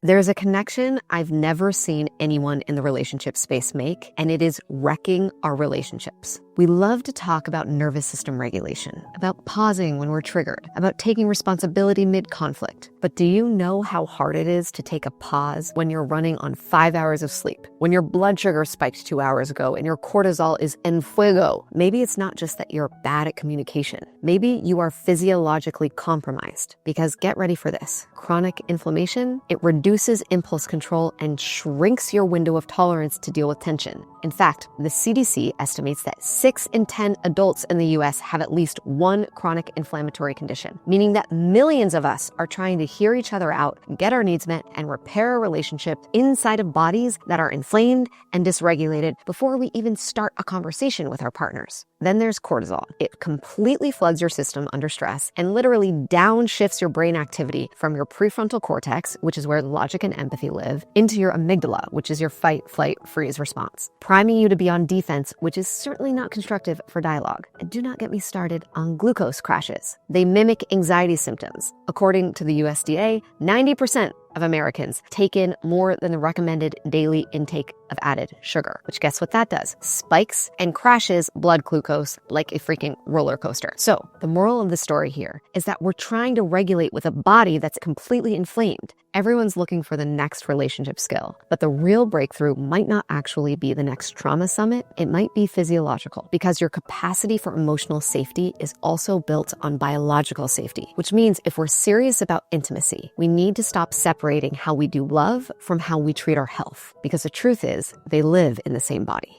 There's a connection I've never seen anyone in the relationship space make, and it is wrecking our relationships. We love to talk about nervous system regulation, about pausing when we're triggered, about taking responsibility mid-conflict. But do you know how hard it is to take a pause when you're running on 5 hours of sleep, when your blood sugar spiked 2 hours ago and your cortisol is en fuego? Maybe it's not just that you're bad at communication. Maybe you are physiologically compromised, because get ready for this. Chronic inflammation, it reduces impulse control and shrinks your window of tolerance to deal with tension. In fact, the CDC estimates that 6 in 10 adults in the US have at least one chronic inflammatory condition, meaning that millions of us are trying to hear each other out, get our needs met, and repair a relationship inside of bodies that are inflamed and dysregulated before we even start a conversation with our partners. Then there's cortisol. It completely floods your system under stress and literally downshifts your brain activity from your prefrontal cortex, which is where logic and empathy live, into your amygdala, which is your fight, flight, freeze response, priming you to be on defense, which is certainly not constructive for dialogue. And do not get me started on glucose crashes. They mimic anxiety symptoms. According to the USDA, 90% of Americans take in more than the recommended daily intake of added sugar, which guess what that does? Spikes and crashes blood glucose like a freaking roller coaster. So the moral of the story here is that we're trying to regulate with a body that's completely inflamed. Everyone's looking for the next relationship skill, but the real breakthrough might not actually be the next trauma summit. It might be physiological, because your capacity for emotional safety is also built on biological safety, which means if we're serious about intimacy, we need to stop separating how we do love from how we treat our health, because the truth is they live in the same body.